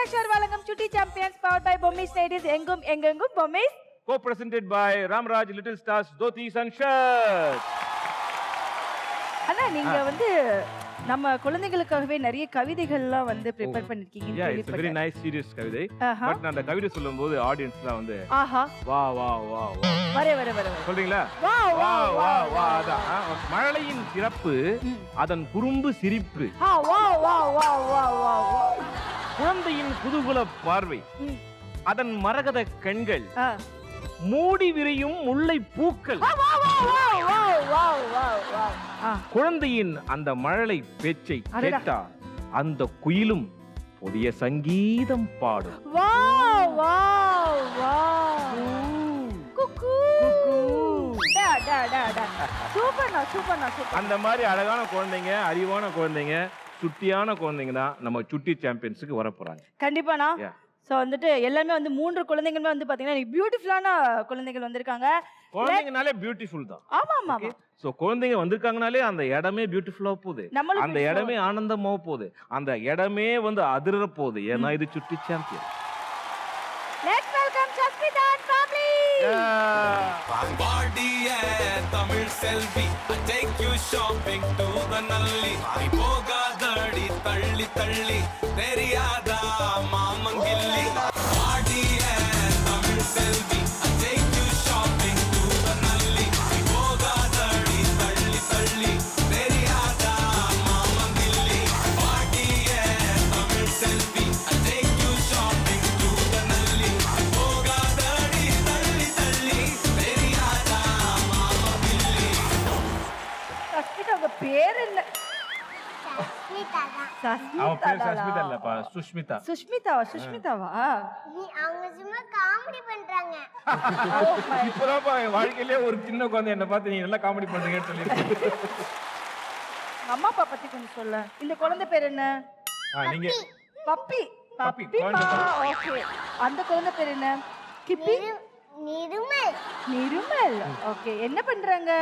Ashar Valangam Chutti Champions powered by Bommis Ladies Engum Engengum Bommis. Co-presented by Ramraj Little Stars Dhotis and Shirts. அண்ணா நீங்க வந்து நம்ம குழந்தைகளுக்காகவே நிறைய கவிதைகள்லாம் வந்து prepare பண்ணிருக்கீங்க. Yeah, it's a very nice serious கவிதை. But நான் அந்த கவிதை சொல்லும்போது ஆடியன்ஸ்லாம் வந்து ஆஹா வா வா வா வா வர சொல்றீங்களா? வா வா வா வா அதான் மழலையின் சிறப்பு அதன் குறும்பு சிரிப்பு வா வா வா வா வா வா குழந்தையின் குதூகல பார்வை அதன் மரகத கண்கள் மூடி விரியும் முல்லை பூக்கள் குழந்தையின் அந்த மழலை பேச்சை கேட்டா அந்த குயிலும் புதிய சங்கீதம் பாடும். அந்த மாதிரி அழகான குழந்தைங்க, அறிவான குழந்தைங்க, சுட்டியான குழந்தைங்க தான் நம்ம சுட்டி சாம்பியன்ஸுக்கு வர போறாங்க. கண்டிப்பாண்ணா. சோ வந்துட்டு எல்லாமே வந்து 3 குழந்தைகளுமே வந்து பாத்தீங்கன்னா பியூட்டிஃபுல்லான குழந்தைகள் வந்திருக்காங்க. குழந்தைங்கனாலே பியூட்டிஃபுல் தான். ஆமா ஆமா. சோ குழந்தைங்க வந்திருக்காங்கனாலே அந்த இடமே பியூட்டிஃபுல்லா போகுது, அந்த இடமே ஆனந்தமா போகுது, அந்த இடமே வந்து அதிர போகுது. ஏன்னா இது சுட்டி champion. Let's welcome Sasmita and family. பாடியே தமிழ் செல்வி take you shopping to the நல்லி போகாதடி தள்ளி தள்ளி தெரியாதா மாமங்கில்லி பாடியே தமிழ் செல்வி take you shopping to the நல்லி போகாதடி தள்ளி தள்ளி தெரியாதா மாமங்கில்லி பாடியே தமிழ் செல்வி take you shopping to the நல்லி போகாதடி தள்ளி தள்ளி தெரியாதா மாமங்கில்லி. சஸ்மிதா உங்க பேர் என்ன? அவ பேர் சஸ்மிதா இல்லப்பா, சுஷ்மிதா. சுஷ்மிதாவா? அவங்க சும்மா காமெடி பண்றாங்க. இப்போதான்ப்பா என் வாழ்க்கையிலே ஒரு சின்ன குழந்தை என்ன பார்த்து நீ நல்லா காமெடி பண்றீங்கன்னு சொல்லி. அம்மா அப்பா பத்தி கொஞ்சம் சொல்ல. இந்த குழந்தை பேர் என்ன? நீங்க பப்பி. Puppy, okay. அந்த குழந்தை பேர் என்ன? கிப்பி. நிருமல். ஓகே. என்ன பண்றாங்க?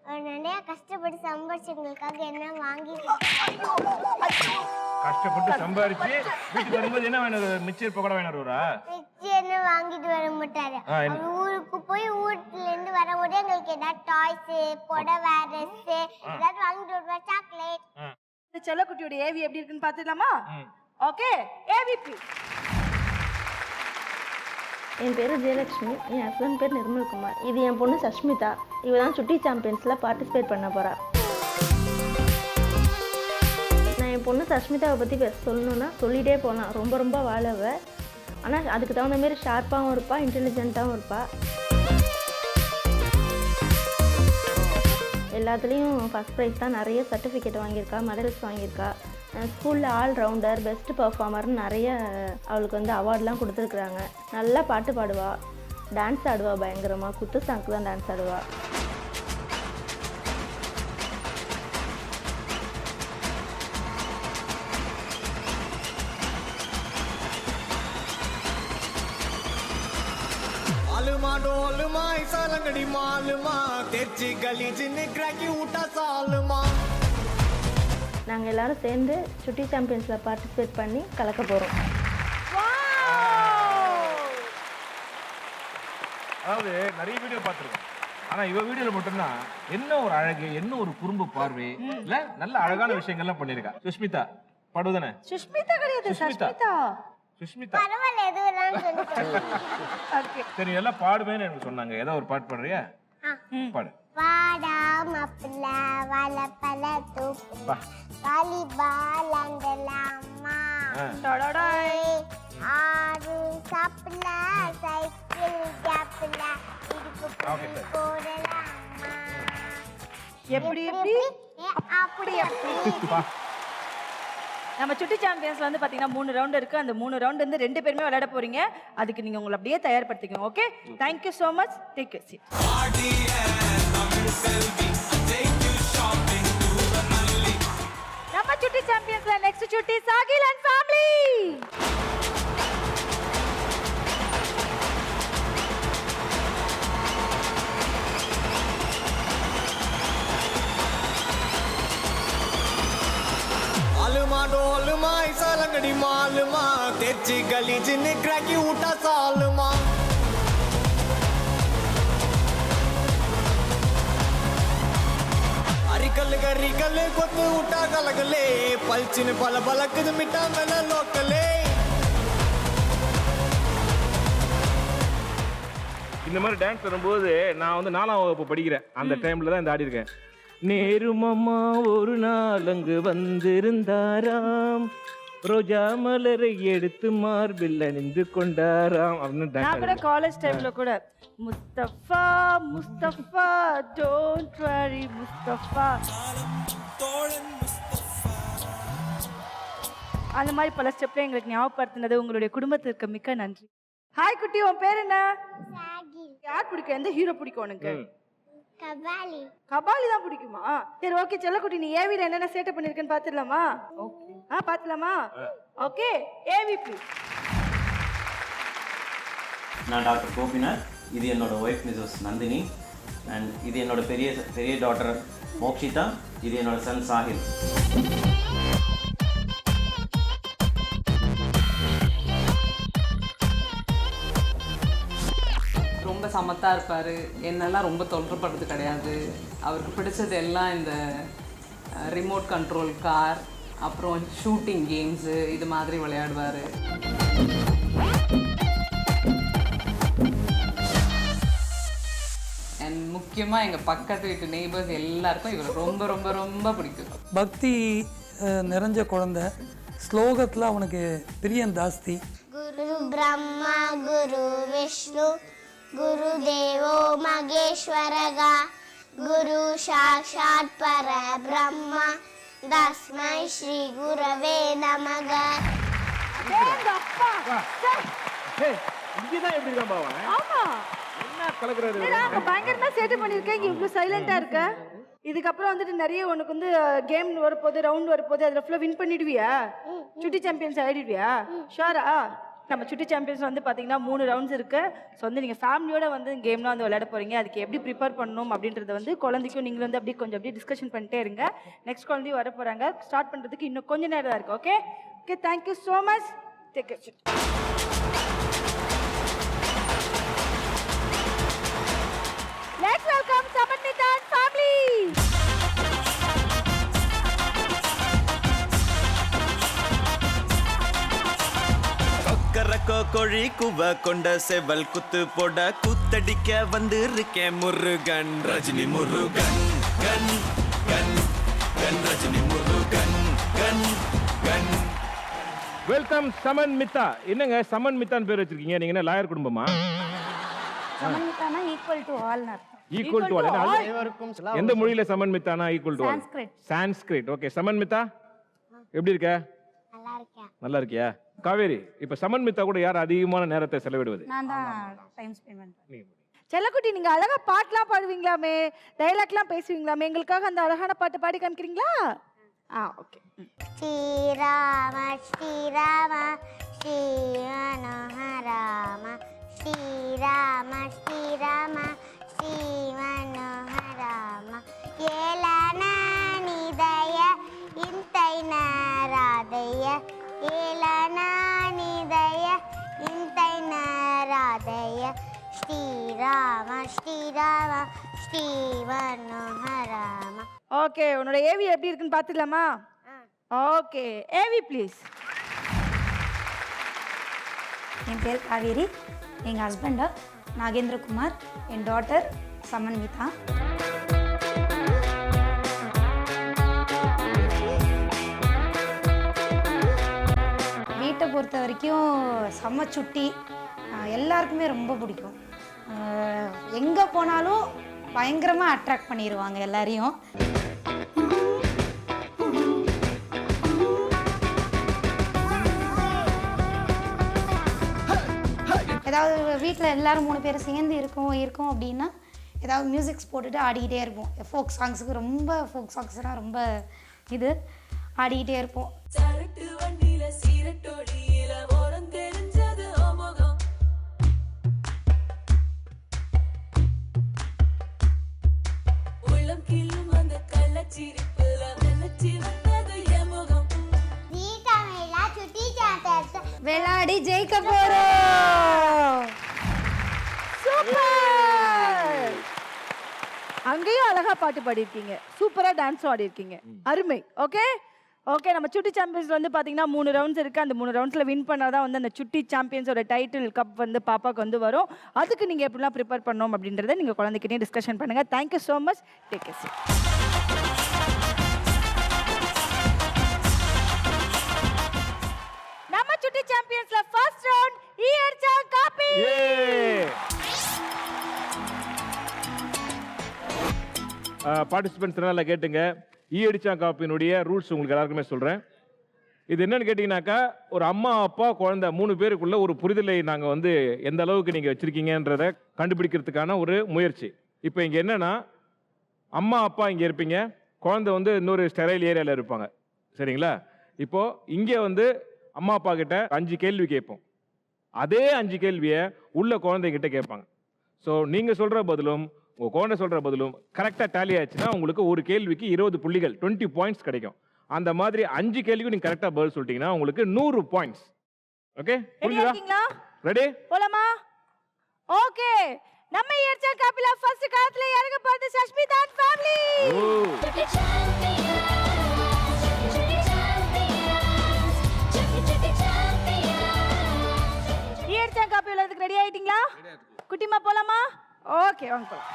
நிறைய கஷ்டப்பட்டு சம்பாதிச்சவங்களுக்காக என்ன வாங்கி கஷ்டப்பட்டு சம்பாரிச்சு வீட்டுக்கு வரும்போது என்ன வேணும்? மிச்சர் பக்கோடா வேணும்ரா? என்ன வாங்கிட்டு வர மாட்டாரு. அவர் ஊருக்கு போய் ஊர்ல இருந்து வரும்போது எங்களுக்கு ஏதாவது டாய்ஸ், புடவை, ட்ரெஸ் ஏதாவது வாங்கிட்டு வருவார். சாக்லேட். இந்த செல்லக்குட்டியோட ஏவி எப்படி இருக்குன்னு பாத்துடலாமா? ஓகே. ஏவிபி. என் பேர் ஜெயலட்சுமி, என் ஹஸ்பண்ட் பேர் நிர்மல்குமார். இது என் பொண்ணு சஷ்மிதா. இவ தான் சுட்டி சாம்பியன்ஸில் பார்ட்டிசிபேட் பண்ண போகிறா. நான் என் பொண்ணு சஷ்மிதாவை பற்றி சொல்லணுன்னா சொல்லிகிட்டே போகலாம். ரொம்ப ரொம்ப வாழவ. ஆனால் அதுக்கு தகுந்த மாரி ஷார்ப்பாகவும் இருப்பா, இன்டெலிஜென்ட்டாகவும் இருப்பா. எல்லாத்துலேயும் ஃபஸ்ட் ப்ரைஸ் தான். நிறைய சர்டிஃபிகேட் வாங்கியிருக்கா, மெடல்ஸ் வாங்கியிருக்கா. ஸ்கூலில் ஆல்ரவுண்டர், பெஸ்ட் பர்ஃபார்மர்னு நிறைய அவளுக்கு வந்து அவார்ட்லாம் கொடுத்துருக்குறாங்க. நல்லா பாட்டு பாடுவா, டான்ஸ் ஆடுவா பயங்கரமாக. குத்து சாங்க்கு தான் டான்ஸ் ஆடுவா. आलूमा डोलमा ऐसा लंगड़ी मालूमा तेजी गली जिन्हें क्रैकी उठा सालमा. நாங்கள் எல்லோரும் சேர்ந்து சுட்டி சாம்பியன்ஸில் பார்ட்டிசிபேட் பண்ணி கலக்க போகிறோம். அதாவது நிறைய வீடியோ பார்த்துருக்கோம், ஆனா இவ வீடியோல மட்டும்தான் என்ன ஒரு அழகு, என்ன ஒரு குறும்பு பார்வை, இல்ல நல்ல அழகான விஷயங்கள்லாம் பண்ணிருக்கா. சுஷ்மிதா பாடுவதானே? சுஷ்மிதா கிடையாது, சுஷ்மிதா. பரவாயில்ல எதுவெல்லாம் சொல்லுங்க. ஓகே. சரி எல்லாம் பாடுவேன்னு எனக்கு சொன்னாங்க. ஏதோ ஒரு பாட்டு பாடுறியா? பாடு. வாடா மப்பல வலப்பல தூக்கு வாலிபால் அண்டலாமா ஆறு சாப்பிடல சைக்கிள் கேப்ல இடுப்பு போடலாமா. எப்படி அப்படி அப்படி. நம்ம சுட்டி சாம்பியன்ஸ் வந்து பாத்தீங்கன்னா 3 ரவுண்ட் இருக்கு. அந்த 3 ரவுண்ட் வந்து 2 பேருமே விளையாட போறீங்க. அதுக்கு நீங்க உங்களை அப்படியே தயார்படுத்திக்கணும். Okay. Thank you so much. Take your seat. நம்ம சுட்டி சாம்பியன்ஸ்ல நெக்ஸ்ட் சுட்டி சாகில் அண்ட் ஃபேமிலி. आलूमा डोलमा ऐसा सालंगड़ी मालूमा तेरी गलीज निकरा की उठा सालमा अरिकल कोतु उठा कलगले पलचिन पल बलक मिटा मेला लोकले இந்த மாதிரி டான்ஸ் வரும்போது நான் வந்து 4ஆம் வகுப்பு படிக்கிறேன். அந்த டைம்ல தான் இந்த ஆடி இருக்கேன். நேருமம்மா ஒரு நாள் அங்கு வந்திருந்தாராம், ரோஜா மலரை எடுத்து மார்பில் அணிந்து கொண்டாராம் அப்படின்னு நான் கூட டான்ஸ். காலேஜ் டைம்ல கூட முஸ்தபா முஸ்தபா டோன்ட் வரி முஸ்தபா அந்த மாதிரி பல ஸ்டெப்ல எங்களுக்கு ஞாபகப்படுத்தினது உங்களுடைய குடும்பத்திற்கு மிக்க நன்றி. ஹாய் குட்டி, உன் பேர் என்ன? சாகில் யார் பிடிக்கும்? எந்த ஹீரோ பிடிக்கும் உனக்கு? கபாலி கபாலி தான் பிடிக்குமா? சரி ஓகே செல்லக்குட்டி, நீ ஏவில என்னென்ன சேட்டை பண்ணிருக்கேன்னு பாத்துடலாமா? பாத்துலாமா? Okay AV please. நான் டாக்டர் கோபிநாத். இது என்னோட ஒய்ஃப் மிஸ்ஸஸ் நந்தினி. அண்ட் இது என்னோட பெரிய டாட்டர் மோக்ஷிதா. இது என்னோட சன் சாஹில். ரொம்ப சமத்தாக இருப்பார். என்னெல்லாம் ரொம்ப தொல்லைப்படுறது கிடையாது. அவருக்கு பிடிச்சது எல்லாம் இந்த ரிமோட் கண்ட்ரோல் கார், அப்புறம் ஷூட்டிங் கேம்ஸு இது மாதிரி விளையாடுவார். அண்ட் முக்கியமாக எங்கள் பக்கத்து வீட்டு நெய்பர்ஸ் எல்லாருக்கும் இவர் ரொம்ப ரொம்ப ரொம்ப பிடிக்கும். பக்தி நிறைஞ்ச குழந்தை. ஸ்லோகத்தில் அவனுக்கு பிரியம் ஜாஸ்தி. குரு பிரம்மா குரு விஷ்ணு குரு தேவோ மகேஸ்வரகா குரு சாக்ஷாத் பர பிரம்மா தஸ்மை ஸ்ரீ குரவே நமக. இங்கதான் எப்படி இருக்கான் பாவன்? ஆமா, என்ன கலக்குறாரு? அங்க பயங்கரமா சேட்டை பண்ணிருக்கேன். இவ்வளவு சைலண்டா இருக்க. இதுக்கப்புறம் வந்துட்டு நிறைய உனக்கு வந்து கேம் வரப்போகுது, ரவுண்ட் வரப்போகுது, அதில் ஃபுல்லாக வின் பண்ணிடுவியா? சுட்டி சாம்பியன்ஸ் ஆகிடுவியா? ஷோரா? நம்ம சுட்டி சாம்பியன்ஸ் வந்து பார்த்தீங்கன்னா 3 ரவுண்ட்ஸ் இருக்குது. ஸோ வந்து நீங்கள் ஃபேமிலியோட வந்து கேம்லாம் வந்து விளையாட போகிறீங்க. அதுக்கு எப்படி ப்ரிப்பேர் பண்ணணும் அப்படின்றத வந்து குழந்தைக்கும் நீங்களும் வந்து அப்படியே கொஞ்சம் அப்படியே டிஸ்கஷன் பண்ணிட்டே இருங்க. நெக்ஸ்ட் குழந்தையும் வர போகிறாங்க. ஸ்டார்ட் பண்ணுறதுக்கு இன்னும் கொஞ்சம் நேரம் தான் இருக்குது. Okay okay, thank you so much. Take care. Let's welcome Samanita and family. Kokkarakko கோழி குவ கொண்ட செவல் குத்து போட கூத்தடிக்க வந்து இருக்கேன் முருகன் ரஜினி முருகன் கன் கன் கன் ரஜினி முருகன் கன் கன். வெல்கம் சமன் மித்தா. என்னங்க சமன் மித்தான்னு பேர் வச்சிருக்கீங்க? நீங்க என்ன லாயர் குடும்பமா? சமன்விதானா ஈக்குவல் டு ஆல்னு அர்த்தம். Equal to all. எந்த மொழியில சமன் மித்தானா equal to all? Sanskrit. Okay Samanmitha, எப்படி இருக்க? நல்லா இருக்கேன். நல்லா இருக்கியா? காவேரி, இப்ப சமன் மித்தா கூட யார் அதிகமான நேரத்தை செலவிடுவது? நான் தான் டைம் ஸ்பெண்ட் பண்ணுறேன். செல்லக்குட்டி, நீங்க அழகா பாட்டுலாம் பாடுவீங்களாமே, டைலாக்லாம் பேசுவீங்களாமே, எங்களுக்காக அந்த அழகான பாட்டு பாடி காமிக்கிறீங்களா? ஓகே. ஸ்ரீராம ஸ்ரீராம ஸ்ரீ மனோஹராம ஸ்ரீராம ஸ்ரீராம ஸ்ரீ மனோஹராம ஏலன நிதய இந்தை நாராதய ஏலன நிதய இந்தை நாராதய ஸ்ரீராம ஸ்ரீராம ஸ்ரீ மனோஹராம. ஓகே, உன்னோட ஏவி எப்படி இருக்குன்னு பார்த்துடலாமா? Okay AV please. என் பேர் காவேரி. எங்கள் ஹஸ்பண்டா நாகேந்திரகுமார். என் டாட்டர் சமன்விதா. வீட்டை பொறுத்த வரைக்கும் செம்ம சுட்டி. எல்லாருக்குமே ரொம்ப பிடிக்கும். எங்கே போனாலும் பயங்கரமாக அட்ராக்ட் பண்ணிடுவாங்க எல்லாரையும். ஏதாவது வீட்டில் எல்லோரும் 3 பேர் சேர்ந்து இருக்கோம் அப்படின்னா ஏதாவது மியூசிக்ஸ் போட்டுட்டு ஆடிக்கிட்டே இருப்போம். ஃபோக் சாங்ஸுக்கு ரொம்ப ஃபோக் சாங்ஸ்னால் ரொம்ப இது ஆடிக்கிட்டே இருப்போம். ஜீ தமிழ்ல சுட்டி விளையாடி ஜெயிக்க போறோம். சூப்பர். அங்கேயும் அழகா பாட்டு பாடிருக்கீங்க, சூப்பரா டான்ஸும் ஆடி இருக்கீங்க, அருமை. ஓகே ஓகே, நம்ம சுட்டி சாம்பியன்ஸ்ல வந்து பாத்தீங்கன்னா 3 ரவுண்ட்ஸ் இருக்கு. அந்த 3 ரவுண்ட்ஸ்ல வின் பண்ணாதான் வந்து அந்த சுட்டி சாம்பியன்ஸோட டைட்டில் கப் வந்து பாப்பாக்கு வந்து வரும். அதுக்கு நீங்க எப்படிலாம் ப்ரிப்பேர் பண்ணணும் அப்படின்றத நீங்க குழந்தைகிட்டே டிஸ்கஷன் பண்ணுங்க. Thank you so much. Take care. நம்ம சுட்டி சாம்பியன்ஸ்ல ஃபர்ஸ்ட் ரவுண்ட் ஈயர்ச்சா காப்பி. பார்ட்டிசிபென்ட்ஸ் நல்லா கேட்டுங்க. ஈயடிச்சா காப்பினுடைய ரூல்ஸ் உங்களுக்கு எல்லாருக்குமே சொல்கிறேன். இது என்னன்னு கேட்டிங்கனாக்கா, ஒரு அம்மா அப்பா குழந்தை 3 பேருக்குள்ள ஒரு புரிதலை நாங்கள் வந்து எந்த அளவுக்கு நீங்கள் வச்சுருக்கீங்கன்றதை கண்டுபிடிக்கிறதுக்கான ஒரு முயற்சி. இப்போ இங்கே என்னென்னா, அம்மா அப்பா இங்கே இருப்பீங்க, குழந்தை வந்து இன்னொரு ஸ்டெரைல் ஏரியாவில் இருப்பாங்க, சரிங்களா? இப்போது இங்கே வந்து அம்மா அப்பா கிட்ட 5 கேள்வி கேட்போம். அதே 5 கேள்வியை உள்ள குழந்தைகிட்ட கேட்பாங்க. ஸோ நீங்கள் சொல்கிற பதிலும் உங்கள் குழந்தை சொல்கிற பதிலும் கரெக்டாக டேலி ஆச்சுன்னா உங்களுக்கு ஒரு கேள்விக்கு 20 புள்ளிகள், 20 பாயிண்ட்ஸ் கிடைக்கும். அந்த மாதிரி 5 கேள்விக்கு நீங்கள் கரெக்டாக பதில் சொல்லிட்டீங்கன்னா உங்களுக்கு 100 பாயிண்ட்ஸ். ஓகே, புரியுதா? ரெடி? போலாமா? ஓகே, நம்ம ஈயர்ச்சா காப்பில ஃபர்ஸ்ட் காலத்துல இறங்க போறது சஷ்மிதா அண்ட் ஃபேமிலி. ஈயர்ச்சா காப்பி விளையாடுறதுக்கு ரெடி ஆயிட்டீங்களா? குட்டிமா போலாமா? ஓகே, வாங்க போலாம்.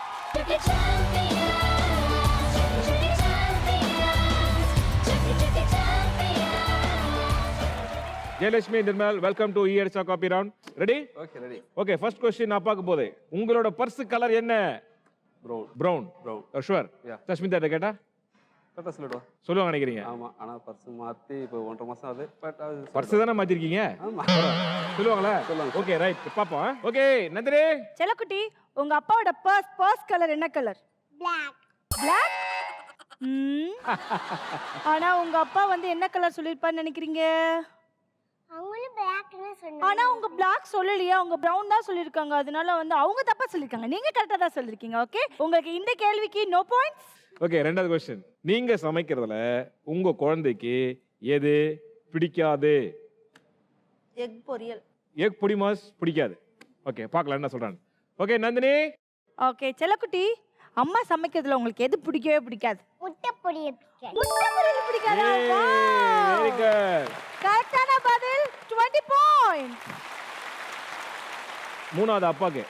ஜெயலட்சுமி, நிர்மல், வெல்கம் டு ஈயர்ச்சா copy round. Ready? Okay, ready. Okay, first question நான் பார்க்க போதே, உங்களோட பர்ஸ் கலர் என்ன? பிரவுன். ஷூர்? சஷ்மிதா கேட்டா கரெக்டாக சொல்லிடுவா. சொல்லுவாங்க நினைக்கிறீங்க? ஆமாம், ஆனால் பர்ஸ் மாற்றி இப்போ 1.5 மாதம் ஆகுது. பட் அது பர்ஸ் தானே மாற்றிருக்கீங்க? ஆமாம், சொல்லுவாங்களா? சொல்லுவாங்க. ஓகே, ரைட், பார்ப்போம். ஓகே, நந்தினி. செல்லக்குட்டி, உங்க அப்பாவோட பர்ஸ் கலர் என்ன கலர்? Black. Black? ஆனா உங்க அப்பா வந்து என்ன கலர் சொல்லிருப்பான்னு நினைக்கிறீங்க? அவங்களும் blackனு சொன்னாங்க. ஆனா உங்க Black சொல்லலையே, அவங்க பிரவுன் தான் சொல்லிருக்காங்க. அதனால வந்து அவங்க தப்பா சொல்லிருக்காங்க, நீங்க கரெக்டா தான் சொல்லிருக்கீங்க. ஓகே, உங்களுக்கு இந்த கேள்விக்கு நோ பாயிண்ட்ஸ். ஓகே, ரெண்டாவது क्वेश्चन. நீங்க சமைக்கிறதுல உங்க குழந்தைக்கு எது பிடிக்காது? எக் பொரியல். எக் பொடிமாஸ் பிடிக்காது. ஓகே, பார்க்கலாம் என்ன சொல்றாங்க. ஓகே, நந்தினி. ஓகே, செல்லக்குட்டி, அம்மா சமைக்கிறதுல உங்களுக்கு எது பிடிக்கவே பிடிக்காது? முட்டை பொரியல் பிடிக்காது. முட்டை பொரியல் பிடிக்காதா? Very good. கரெக்டான பதில், 20 பாயிண்ட்ஸ். மூணாவது அப்பாக்கு,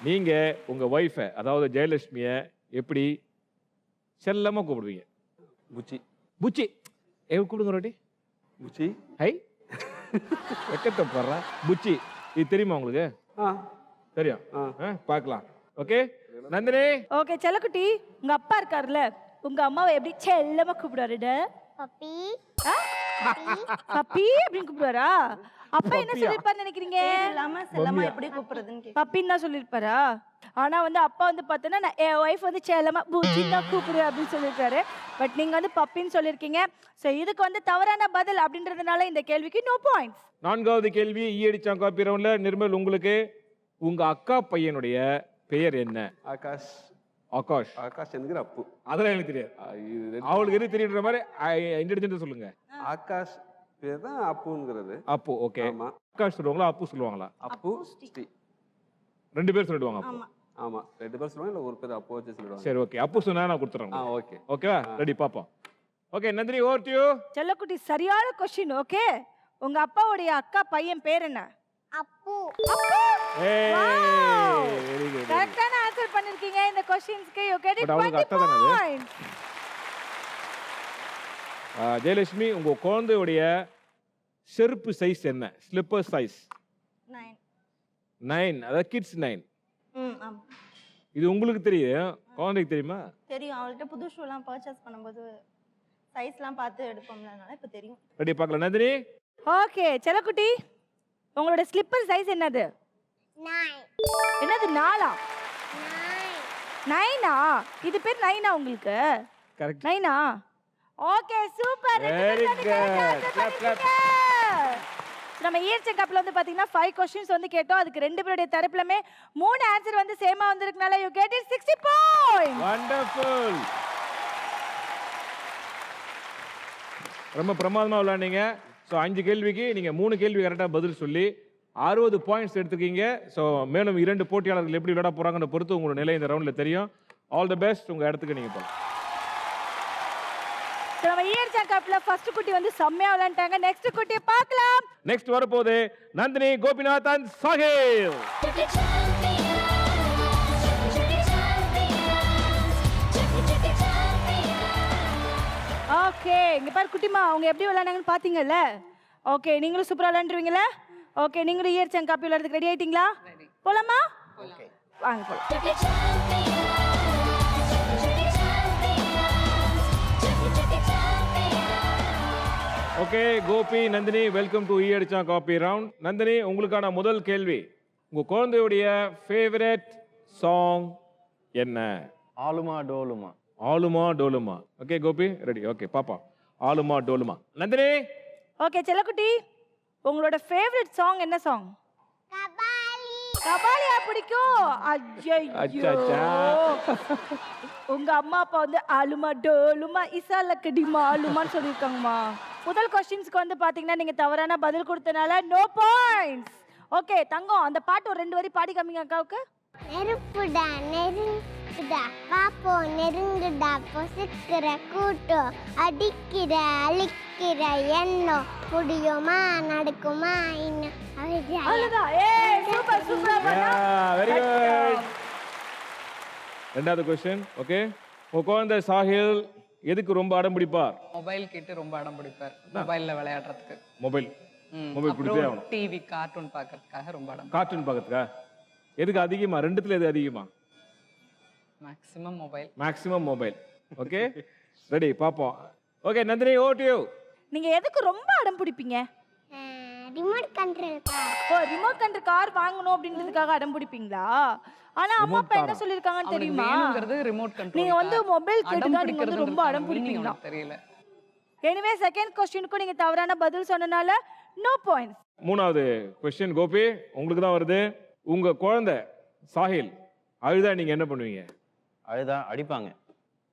நீங்க உங்க வைஃபை அதாவது ஜெயலட்சுமியை எப்படி செல்லமா கூப்பிடுவீங்க? புச்சி. புச்சி. கூப்பிடுங்க ரோட்டி. புச்சி. ஹை, வெக்கத்தை போடுறா. புச்சி, இது தெரியுமா உங்களுக்கு? தெரியும். பார்க்கலாம். ஓகே, நந்தினி. ஓகே, செல்லக்குட்டி, உங்க அப்பா இருக்காருல்ல, உங்க அம்மாவை எப்படி செல்லமா கூப்பிடுவாருட? பப்பி. பப்பி அப்படின்னு கூப்பிடுவாரா? அப்பா என்ன சொல்லிருப்பாரு நினைக்கிறீங்க? இல்லாம செல்லமா எப்படி கூப்பிடுறதுன்னு பப்பின்னு தான் சொல்லிருப்பாரா? ஆனா வந்து அப்பா வந்து பார்த்தோன்னா, நான் என் ஒய்ஃப் வந்து செல்லமா பூச்சின்னு தான் கூப்பிடுவேன் அப்படின்னு சொல்லியிருக்காரு. பட் நீங்க வந்து பப்பின்னு சொல்லியிருக்கீங்க. ஸோ இதுக்கு வந்து தவறான பதில் அப்படின்றதுனால இந்த கேள்விக்கு நோ பாயிண்ட்ஸ். நான்காவது கேள்வி ஈயடிச்சா காப்பி ரவுண்ட்ல. நிர்மல், உங்களுக்கு உங்க அக்கா பையனுடைய பெயர் என்ன? ஆகாஷ். ஆகாஷ். ஆகாஷ் என்கிற அப்பு. அதெல்லாம் எனக்கு தெரியாது. அவளுக்கு எது தெரியுன்ற மாதிரி இன்டெலிஜென்ட் சொல்லுங்க. ஆகாஷ் பேர் தான் அப்புங்கிறது. அப்பு. ஓகே, ஆமா. ஆகாஷ் சொல்லுவாங்களா அப்பு சொல்லுவாங்களா? அப்பு ஸ்ரீ. 2 பேர் சொல்லிடுவாங்க அப்போ. ஆமா, 2 பேர் சொல்லுவாங்க, இல்லை ஒரு பேர் அப்போ வச்சு சொல்லிடுவாங்க. சரி, ஓகே, அப்பு சொன்னா நான் கொடுத்துறேன். ஓகே. ஓகேவா? ரெடி, பாப்போம். Okay, Nandini, over to you. செல்லக்குட்டி, சரியான क्वेश्चन. ஓகே, உங்க அப்பாவுடைய அக்கா பையன் பேர் என்ன? அப்பு. ஏய், Wow. Very good. கரெக்டான ஆன்சர் பண்ணிருக்கீங்க இந்த क्वेश्चंஸ்க்கு. யூ கெட் இட் But அவங்களுக்கு 20 அத்தை தானே அது? பாயிண்ட்ஸ். ஜெயலட்சுமி, உங்க குழந்தையுடைய செருப்பு சைஸ் என்ன? Slipper size 9. 9, அதாவது கிட்ஸ் 9. ஆமா. இது உங்களுக்கு தெரியும், குழந்தைக்கு தெரியுமா? தெரியும், அவள்கிட்ட புது ஷூலாம் பர்ச்சேஸ் பண்ணும்போது சைஸ்லாம் பார்த்து எடுப்போம்லனால இப்போ தெரியும். ரெடி, பார்க்கலாம். நந்தினி. ஓகே, செல்லக்குட்டி, உங்களோட ஸ்லிப்பர் சைஸ் என்னது? 9. என்னது 4ஆ? 9. 9ஆ? இது பேர் 9ஆ உங்களுக்கு? கரெக்ட். 9ஆ? Okay, super. Very good. Clap, clap. நம்ம ஈயர்ச்சா கப்ல வந்து பாத்தீங்கன்னா 5 क्वेश्चंस வந்து கேட்டோம். அதுக்கு 2 பேருடைய தரப்புலமே 3 ஆன்சர் வந்து சேமா வந்திருக்கனால you get it 60 points. Wonderful. ரொம்ப பிரமாதமா விளையாண்டீங்க. ஸோ 5 கேள்விக்கு நீங்கள் 3 கேள்வி கரெக்டாக பதில் சொல்லி 60 பாயிண்ட்ஸ் எடுத்துக்கீங்க. ஸோ மேலும் 2 போட்டியாளர்கள் எப்படி விளையாட போகிறாங்கன்னு பொறுத்து உங்களோட நிலை இந்த ரவுண்டில் தெரியும். All the best. உங்கள் இடத்துக்கு நீங்கள் போகலாம். நம்ம இயர்ச்சா கப்ல ஃபர்ஸ்ட் குட்டி வந்து செம்மையா விளையாண்டாங்க. நெக்ஸ்ட் குட்டியை பார்க்கலாம். நெக்ஸ்ட் வரப்போகுது நந்தினி, கோபிநாத் அண்ட் சாஹில். ஓகே, இங்க பாரு குட்டிமா, அவங்க எப்படி விளையாண்டாங்கன்னு பாத்தீங்கல்ல. ஓகே, நீங்களும் சூப்பரா விளையாண்டுருவீங்களா? ஓகே, நீங்களும் இயர்ச்சா கப் விளையாடுறதுக்கு ரெடி ஆயிட்டீங்களா? போலாமா? வாங்க போலாம். Okay, Gopi, Nandini, welcome to ஈயடிச்சா காப்பி ரவுண்ட். நந்தினி, உங்களுக்கான முதல் கேள்வி, உங்க குழந்தையுடைய ஃபேவரட் சாங் என்ன? Aaluma Doluma. Aaluma Doluma. Okay Gopi, ready. Okay பாப்பா, ஆலுமா டோலுமா. நந்தினி. ஓகே செல்லக்குட்டி, உங்களோட ஃபேவரட் சாங் என்ன சாங்? கபாலி. கபாலியா பிடிக்கும்? அச்சா. உங்க அம்மா அப்பா வந்து ஆலுமா டோலுமா இசாலக்கடிமா ஆலுமான்னு சொல்லியிருக்காங்கம்மா. முதல் கொஸ்டின்ஸ்க்கு வந்து பாத்தீங்கன்னா நீங்க தவறான பதில் கொடுத்தனால நோ பாயிண்ட்ஸ். ஓகே தங்கம், அந்த பாட்டு ஒரு 2 வரி பாடி காமிங்க அக்காவுக்கு. நெருப்புடா நெருங்குடா பாப்போ நெருங்குடா பொசுக்கிற கூட்டம் அடிக்கிற அழிக்கிற எண்ணம் முடியுமா நடக்குமா இன்னும் அவ்வளவுதான். ஏய் சூப்பர் சூப்பரா பண்ணா. Very good. ரெண்டாவது கொஸ்டின். ஓகே, உங்க குழந்தை சாஹில் எதுக்கு ரொம்ப அடம் பிடிப்பார்? மொபைல் கேட்டு ரொம்ப அடம் பிடிப்பார். மொபைல்ல விளையாடுறதுக்கு. மொபைல் கொடுத்தே ஆகணும். டிவி கார்ட்டூன் பார்க்கறதுக்காக ரொம்ப அடம். கார்ட்டூன் பார்க்கறதுக்கா? எதுக்கு அதிகமா? ரெண்டுத்துல எது அதிகமா? Maximum mobile. Maximum mobile. Okay ready, பாப்போம். Okay Nandini, over to you. நீங்க எதுக்கு ரொம்ப அடம் பிடிப்பீங்க? Remote control car. Oh, remote control car வாங்கணும் அப்படின்றதுக்காக அடம் பிடிப்பீங்களா? ஆனா அம்மா அப்பா என்ன சொல்லிருக்காங்கன்னு தெரியுமா? Remote control. நீங்க வந்து மொபைல் கேட்டு தான் நீங்க வந்து ரொம்ப அடம் பிடிப்பீங்களா? தெரியல. எனிவே செகண்ட் क्वेश्चनக்கு நீங்க தவறான பதில் சொன்னனால நோ பாயிண்ட்ஸ். மூணாவது क्वेश्चन கோபி, உங்களுக்கு தான் வருது. உங்க குழந்தை சாஹில் அழுதா நீங்க என்ன பண்ணுவீங்க? அழுதா அடிப்பாங்க.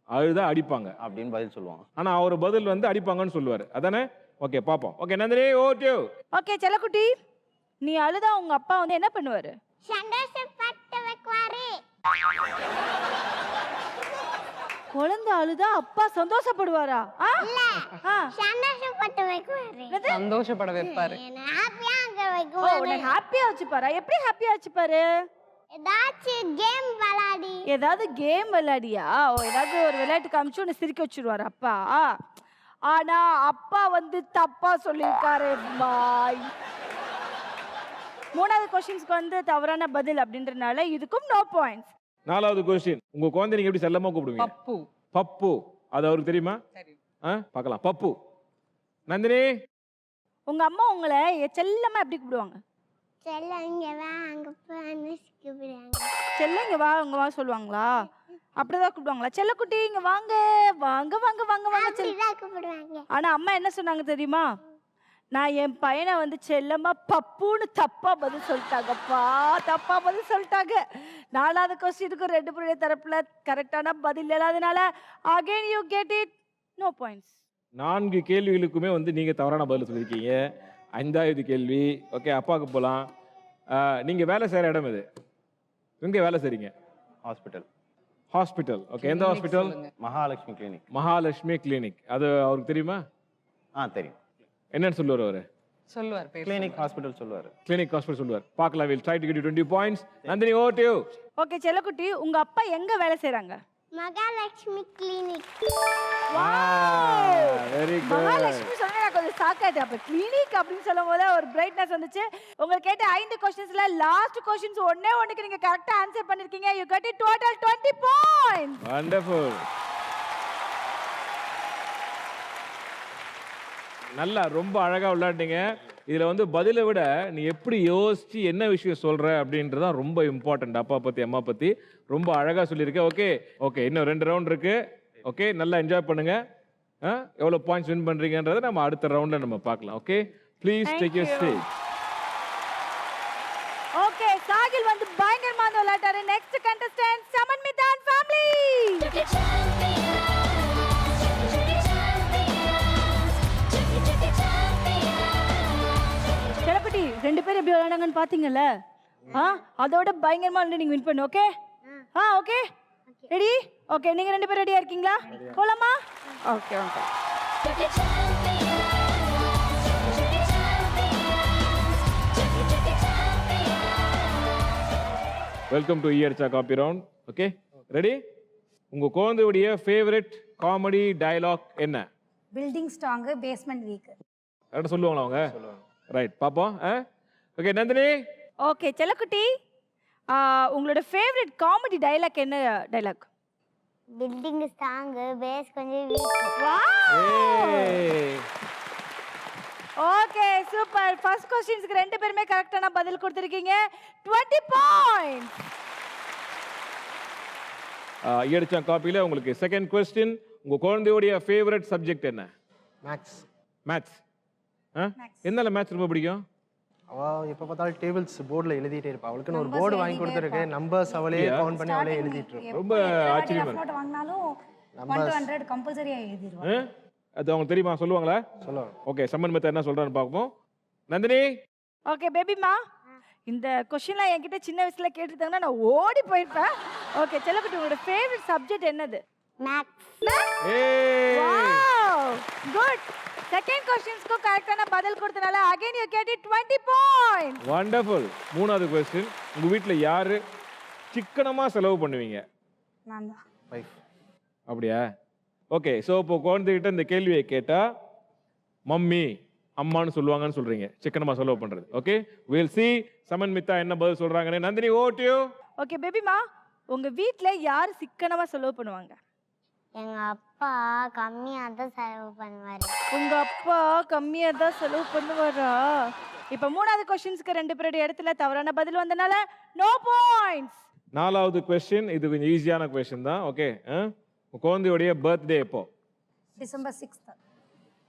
அழுதா அடிப்பாங்க அப்படின்னு பதில் சொல்லுவாங்க. ஆனா அவர் பதில் வந்து அடிப்பாங்கன்னு சொல்லுவாரு, அதானே? ஓகே பாப்போம். Okay Nandini, over to you. Okay செல்லக்குட்டி, நீ அழுதா உங்க அப்பா வந்து என்ன பண்ணுவாரு? சந்தோஷப்பட்டு வைக்குவாரு. குழந்தை அழுதா அப்பா சந்தோஷப்படுவாரா? இல்ல, சந்தோஷப்பட்டு வைக்குவாரு. சந்தோஷப்பட வைப்பாரு. ஹாப்பியா அங்க ஓ, வைக்குவாரு. உன்னை ஹாப்பியா வச்சுப்பாரா? எப்படி ஹாப்பியா வச்சுப்பாரு? ஏதாச்சும் கேம் விளையாடி. ஏதாவது கேம் விளையாடியா? ஓ, ஏதாவது ஒரு விளையாட்டு காமிச்சு உன்னை சிரிக்க வச்சிருவாரு அப்பா. ஆனா அப்பா வந்து தப்பா சொல்லியிருக்காரு பாய். மூணாவது क्वेश्चंஸ்க்கு வந்து தவறான பதில் அப்படின்றனால இதுக்கும் நோ பாயிண்ட்ஸ். நாலாவது क्वेश्चन, உங்க குழந்தை நீங்க எப்படி செல்லமா கூப்பிடுவீங்க? பப்பு. பப்பு, அது அவருக்கு தெரியுமா? சரி. பார்க்கலாம். பப்பு. நந்தினி, உங்க அம்மா உங்களை செல்லமா எப்படி கூப்பிடுவாங்க? செல்ல இங்க வா அங்க போன்னு கூப்பிடுவாங்க. செல்ல இங்க வா அங்க வா சொல்லுவாங்களா? அப்படிதான் கூப்பிடுவாங்களா? செல்லக்குட்டி இங்க வாங்க வாங்க வாங்க வாங்க வாங்க அப்படிதான் கூப்பிடுவாங்க. ஆனா அம்மா என்ன சொன்னாங்க தெரியுமா? நான் என் பையனை வந்து செல்லமா பப்புன்னு தப்பா பதில் சொல்லிட்டாங்கப்பா. தப்பா பதில் சொல்லிட்டாங்க. நாலாவது क्वेश्चनக்கு 2 பேருடைய தரப்புல கரெக்டான பதில் இல்லாதனால again you get it no points. 4 கேள்விகளுக்குமே வந்து நீங்க தவறான பதில் சொல்லியிருக்கீங்க. 5வது கேள்வி. ஓகே, அப்பாவுக்கு போலாம். நீங்க வேலை செய்யற இடம் எது? எங்க வேலை செய்றீங்க? ஹாஸ்பிட்டல். ஹாஸ்பிட்டல். ஓகே, எந்த hospital? Mahalakshmi clinic. Mahalakshmi clinic. அது அவருக்கு தெரியுமா? தெரியும். என்னன்னு சொல்லுவார் அவரு? சொல்லுவார் பேர். கிளினிக் ஹாஸ்பிட்டல் சொல்லுவார். கிளினிக் ஹாஸ்பிட்டல் சொல்லுவார். பார்க்கலாம். Will try to get 20 points. Nandini, over to you. Okay செல்லக்குட்டி, உங்க அப்பா எங்க வேலை செய்றாங்க? Mahalakshmi clinic. Very good. Mahalakshmi சொன்னா எனக்கு கொஞ்சம் ஷாக்காயிட்டு. அப்ப கிளினிக் அப்படின்னு சொல்லும்போது ஒரு பிரைட்னஸ் வந்துச்சு. உங்களுக்கு கேட்ட 5 क्वेश्चंसல லாஸ்ட் क्वेश्चंस ஒண்ணுக்கு நீங்க கரெக்ட்டா ஆன்சர் பண்ணிருக்கீங்க. You get it total 20 points. Wonderful. நல்லா ரொம்ப அழகா விளையாண்டீங்க. இதுல வந்து பதிலை விட நீ எப்படி யோசிச்சு என்ன விஷயம் சொல்ற அப்படின்றதான் ரொம்ப இம்பார்ட்டன்ட். அப்பா பத்தி அம்மா பத்தி ரொம்ப அழகா சொல்லியிருக்க. ஓகே ஓகே, இன்னும் 2 ரவுண்ட் இருக்கு. ஓகே, நல்லா என்ஜாய் பண்ணுங்க. எவ்வளவு பாயிண்ட்ஸ் வின் பண்றீங்கன்றதை நம்ம அடுத்த ரவுண்ட்ல நம்ம பார்க்கலாம். Okay, please take your stage. Okay, Sahil வந்து பயங்கரமா விளையாட்டாரு. நெக்ஸ்ட் கண்டஸ்டன்ட் சமன் மிதான் ஃபேமிலி. ரெண்டு பேரும் எப்படி விளையாடாங்கன்னு பாத்தீங்கல்ல? அதோட பயங்கரமா வந்து நீங்க வின் பண்ணு. ஓகே? ஓகே. ரெடி? ஓகே, நீங்க ரெண்டு பேரும் ரெடியா இருக்கீங்களா? போலாமா? Okay okay. வெல்கம் டு இயர்ச்சா காப்பி ரவுண்ட். Okay, ready? உங்க குழந்தையுடைய ஃபேவரட் காமெடி டயலாக் என்ன? Building strong basement weak. கரெக்டாக சொல்லுவாங்களா அவங்க? ரைட், பார்ப்போம். ஓகே நந்தினி. ஓகே செல்லக்குட்டி, உங்களோட ஃபேவரட் காமெடி டயலாக் என்ன டயலாக்? பில்டிங் ஸ்ட்ராங்கு பேஸ் கொஞ்சம் வீக். Okay super. ஃபர்ஸ்ட் क्वेश्चंसக்கு ரெண்டு பேருமே கரெக்ட்டான பதில் கொடுத்திருக்கீங்க. 20 பாயிண்ட்ஸ். இயர்ச்சா காப்பியில் உங்களுக்கு செகண்ட் கொஸ்டின். உங்க குழந்தையுடைய ஃபேவரட் சப்ஜெக்ட் என்ன? மேக்ஸ். மேத்ஸ். என்னால மேத்ஸ் ரொம்ப பிடிக்கும்? அவள் எப்போ பார்த்தாலும் டேபிள்ஸ் போர்டில் எழுதிட்டே இருப்பா. அவளுக்குன்னு ஒரு போர்டு வாங்கி கொடுத்துருக்கு. நம்பர்ஸ் அவளே கவுண்ட் பண்ணி அவளே எழுதிட்டு இருப்பா. ரொம்ப ஆச்சரியமா இருக்கு. வாங்கினாலும் 1 to 100 கம்பல்சரியா எழுதிடுவா. அது அவங்க தெரியுமா? சொல்லுவாங்களா? சொல்லுவாங்க. ஓகே, சம்மன் மெத்தட் என்ன சொல்றான்னு பார்ப்போம். நந்தினி. ஓகே பேபிமா, இந்த क्वेश्चनலாம் என்கிட்ட சின்ன வயசுல கேட்டிருந்தாங்கன்னா நான் ஓடி போயிருப்பேன். ஓகே செல்லக்குட்டி, உங்களோட ஃபேவரட் சப்ஜெக்ட் என்னது? மேக்ஸ். Wow good. செகண்ட் क्वेश्चंसக்கு கரெக்ட்டான பதில் கொடுத்தனால again you get 20 points. Wonderful. மூணாவது கொஸ்டின். உங்க வீட்ல யாரு சிக்கனமா செலவு பண்ணுவீங்க? நான் தான். வைஃப். அப்படியா? ஓகே, ஸோ இப்போ குழந்தைகிட்ட இந்த கேள்வியை கேட்டா மம்மி அம்மான்னு சொல்லுவாங்கன்னு சொல்றீங்க, சிக்கனமா செலவு பண்றது. ஓகே, we'll see சமன் மித்தா என்ன பதில் சொல்றாங்கன்னு. Nandini, over to you. Okay பேபிமா, உங்க வீட்ல யார் சிக்கனமா செலவு பண்ணுவாங்க? எங்க அப்பா கம்மியா தான் செலவு பண்ணுவாரு. உங்க அப்பா கம்மியா தான் செலவு பண்ணுவாரா? இப்போ மூணாவது क्वेश्चंसக்கு ரெண்டு பேருடைய இடத்துல தவறான பதில் வந்தனால நோ பாயிண்ட்ஸ். நாலாவது கொஸ்டின். இது கொஞ்சம் ஈஸியான கொஸ்டின் தான். ஓகே, குழந்தையுடைய பர்த்டே எப்போ? December 6th.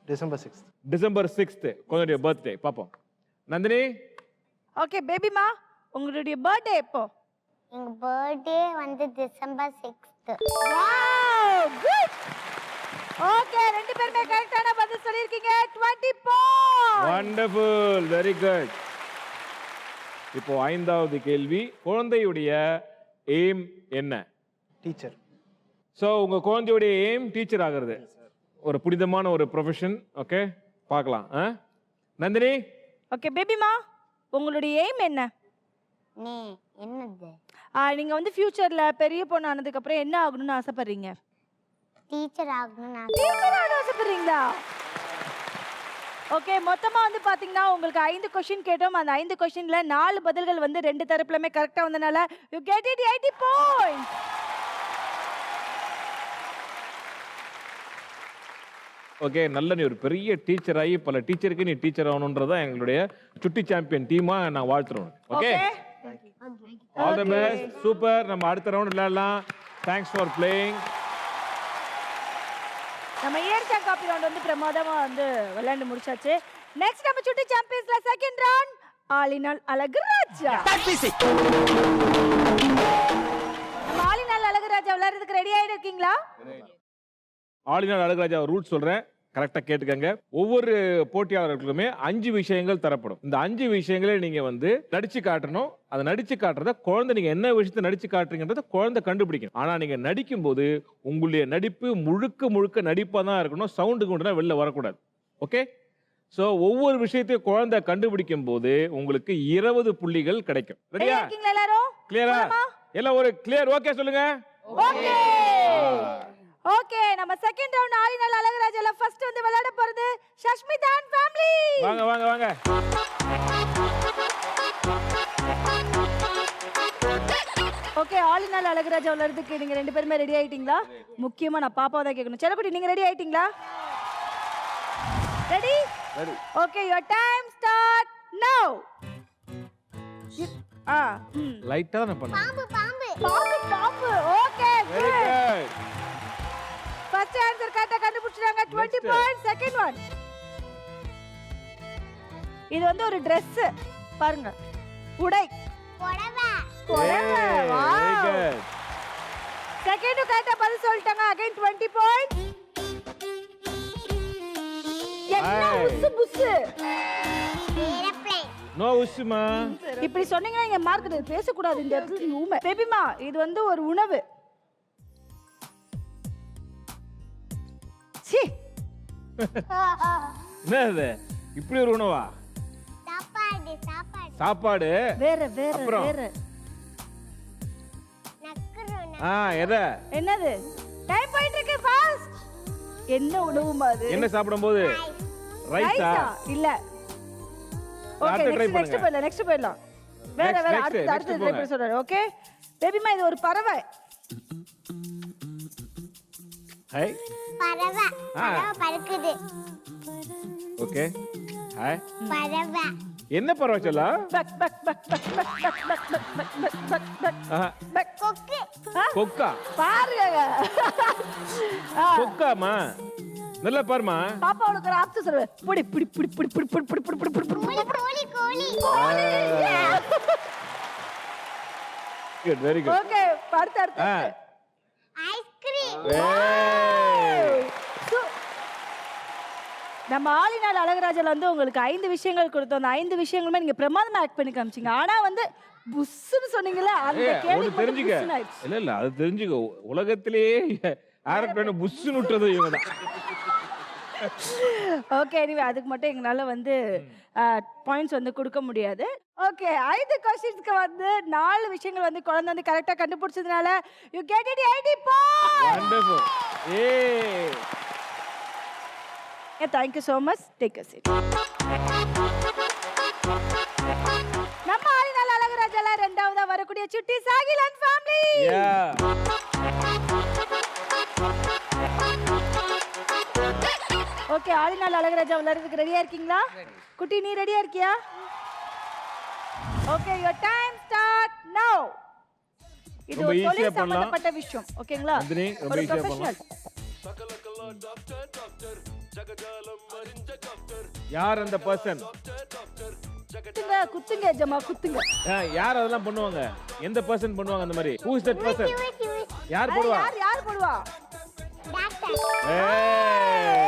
December 6th. December 6th குழந்தையுடைய பர்த்டே. பார்ப்போம். நந்தினி. ஓகே பேபிமா, உங்களுடைய பர்த்டே எப்போ? எங்க பர்த்டே வந்து December 6th. Wow good. Okay, ரெண்டு பேருமே கரெக்ட்டான பதில் சொல்லிருக்கீங்க. 20 பாயிண்ட்ஸ். Wonderful, very good. இப்போ ஐந்தாவது கேள்வி. குழந்தையுடைய எய்ம் என்ன? டீச்சர். ஸோ உங்க குழந்தையுடைய எய்ம் டீச்சர் ஆகிறது. ஒரு புனிதமான ஒரு ப்ரொஃபஷன். ஓகே, பார்க்கலாம். நந்தினி. ஓகே பேபிமா, உங்களுடைய எய்ம் என்ன? என்னது? நீங்க வந்து ஃபியூச்சர்ல பெரிய பொண்ணு ஆனதுக்கு அப்புறம் என்ன ஆகணும்னு ஆசைப்படுறீங்க? டீச்சர் ஆகணும்னு ஆசைப்படுறீங்களா? ஓகே, மொத்தமா வந்து பாத்தீங்கன்னா உங்களுக்கு 5 क्वेश्चन கேட்டோம். அந்த 5 क्वेश्चनல 4 பதில்கள் வந்து ரெண்டு தரப்புலமே கரெக்ட்டா வந்தனால you get it 80 points. Okay, நல்ல நீ ஒரு பெரிய டீச்சர் ஆகி பல டீச்சருக்கு நீ டீச்சர் ஆகணுன்றதான் எங்களுடைய சுட்டி சாம்பியன் டீமா நான் வாழ்த்துறோம். Okay, all the best. Super. நம்ம அடுத்த ரவுண்ட் விளையாடலாம். Thanks for playing. நம்ம இயர்ச்சா காப்பி ரவுண்ட் வந்து பிரமாதமா வந்து விளையாண்டு முடிச்சாச்சு. நெக்ஸ்ட் நம்ம சுட்டி சாம்பியன்ஸ்ல செகண்ட் ரவுண்ட் ஆலினால் அழகு ராஜா. ஆலினால் அழகு ராஜா விளையாடுறதுக்கு ரெடி ஆயிட்டு இருக்கீங்களா? ஆலினால் அழகுராஜா ரூட் சொல்றேன், கரெக்டா கேட்டுக்கங்க. ஒவ்வொரு போட்டியாளர்களுக்குமே 5 விஷயங்கள் தரப்படும். இந்த 5 விஷயங்களே நீங்க வந்து நடிச்சு காட்டணும். அதை நடிச்சு காட்டுறத குழந்தை, நீங்க என்ன விஷயத்தை நடிச்சு காட்டுறீங்கன்றத குழந்தை கண்டுபிடிக்கணும். ஆனா நீங்க நடிக்கும் போது உங்களுடைய நடிப்பு முழுக்க முழுக்க நடிப்பா தான் இருக்கணும். சவுண்டுக்கு மட்டும் வெளில வரக்கூடாது. ஓகே, சோ ஒவ்வொரு விஷயத்தையும் குழந்தை கண்டுபிடிக்கும் போது உங்களுக்கு 20 புள்ளிகள் கிடைக்கும். ரெடியா? இருக்கீங்களா எல்லாரும்? கிளியரா? எல்லாம் ஒரு கிளியர் ஓகே சொல்லுங்க. ஓகே ஓகே, நம்ம செகண்ட் ரவுண்ட் ஆலினால் அழகு ராஜால ஃபர்ஸ்ட் வந்து விளையாட போறது ஷஷ்மிதா அண்ட் ஃபேமிலி. வாங்க வாங்க வாங்க. ஓகே, ஆலினால் அழகு ராஜா விளையாடுறதுக்கு நீங்க ரெண்டு பேருமே ரெடி ஆயிட்டீங்களா? முக்கியமா நான் பாப்பாவை தான் கேட்கணும். செல்லக்குட்டி, நீங்க ரெடி ஆயிட்டீங்களா? Ready? Ready. Okay, your time start now. லைட்டா தான் பண்ணு. பாம்பு. Okay very good. First answer கரெக்ட்டா கண்டுபிடிச்சாங்க. 20 பாயிண்ட். செகண்ட் ஒன், இது வந்து ஒரு Dress பாருங்க. உடை. புடவை. Very good. செகண்ட் கரெக்ட்டா பதில் சொல்லிட்டாங்க. Again 20 point. என்ன புசு புசு? நோ உஸ்மா. இப்படி சொன்னீங்கன்னா இங்க மார்க் பேசக்கூடாது இந்த இடத்துல. நீ ஊமை. பேபிமா இது வந்து ஒரு உணவு. சீ. என்ன இது இப்படி ஒரு உணவா? சாப்பாடு சாப்பாடு சாப்பாடு வேற வேற அப்புறம்? வேற. எதை? என்னது? டைம் போயிட்டு இருக்கு ஃபாஸ்ட். என்ன உணவுமா அது? என்ன சாப்பிடும்போது? ரைஸா? இல்ல. ஓகே நெக்ஸ்ட் போயிடலாம். நெக்ஸ்ட் போயிடலாம். வேற வேற அடுத்து ட்ரை பண்ணி சொல்றேன். ஓகே பேபிமா இது ஒரு பறவை. ஹை பறவை பறவை பறக்குது. ஓகே ஹாய் பறவை. என்ன பறவை சொல்ல? Buck buck buck buck buck buck buck buck buck buck buck buck. கொக்கு. கொக்கா? பாருங்க. கொக்காமா? நல்லா பாருமா. பாப்பா உனக்கு ஒரு ஆப்ஷன் சொல்லுவேன். புடி புடி புடி புடி புடி புடி புடி புடி புடி புடி. கோழி கோழி. Good very good. ஓகே அடுத்து. ஐஸ்கிரீம். நம்ம ஆளினால் அழகராஜால வந்து உங்களுக்கு 5 விஷயங்கள் கொடுத்தோம். அந்த 5 விஷயங்களுமே நீங்க பிரமாதமா ஆக்ட் பண்ணி காமிச்சீங்க. ஆனா வந்து புஸ்ஸுன்னு சொன்னீங்கல்ல அந்த கேள்வி தெரிஞ்சுக்க. இல்ல அது தெரிஞ்சுக்க. உலகத்திலேயே ஆரப்பிளான புஸ்ஸுன்னு விட்டது இவங்க தான். ஓகே எனிவே அதுக்கு மட்டும் எங்களால வந்து பாயிண்ட்ஸ் வந்து கொடுக்க முடியாது. ஓகே 5 क्वेश्चंसக்கு வந்து 4 விஷயங்கள் வந்து குழந்தை வந்து கரெக்ட்டா கண்டுபிடிச்சதுனால you get it 80 points. Wonderful. Yay. Yeah, thank you so much. Take a seat. நம்ம ஆளினால் அழகராஜால இரண்டாவதா வரக்கூடிய சுட்டி Sahil and family. Yeah. Okay ஆளினால் அழகராஜா விளையாடுறதுக்கு ரெடியா இருக்கீங்களா? குட்டி நீ ரெடியா இருக்கியா? Okay your time start now. இது ஒரு தொழில் சம்பந்தப்பட்ட விஷயம். ஓகேங்களா? ரொம்ப ஈஸியா பண்ணலாம். யார் அந்த பர்சன்? குத்துங்க ஜமா குத்துங்க. யார் அதெல்லாம் பண்ணுவாங்க? எந்த பர்சன் பண்ணுவாங்க அந்த மாதிரி? who is that person? யார் போடுவா? யார் போடுவா? Doctor.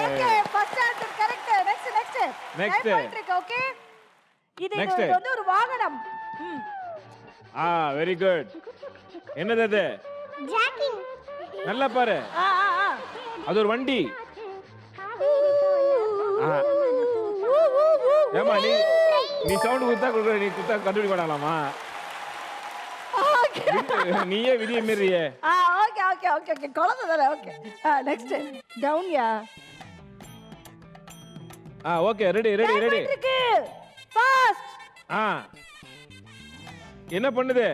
Okay first answer correct. Next okay இது வந்து ஒரு வாகனம். Very good. என்னது அது? ஜாக்கிங். நல்லா பாரு. அது ஒரு வண்டி. ஏமா நீ சவுண்ட் குத்தா கொடுக்குற, நீ குத்தா கண்டுபிடிக்க வேணாமா? நீயே விதியை மீறியே. ஓகே ஓகே ஓகே ஓகே குழந்தை தானே. Okay next down yeah. Okay ready ready ready. Fast. என்ன பண்ணுது?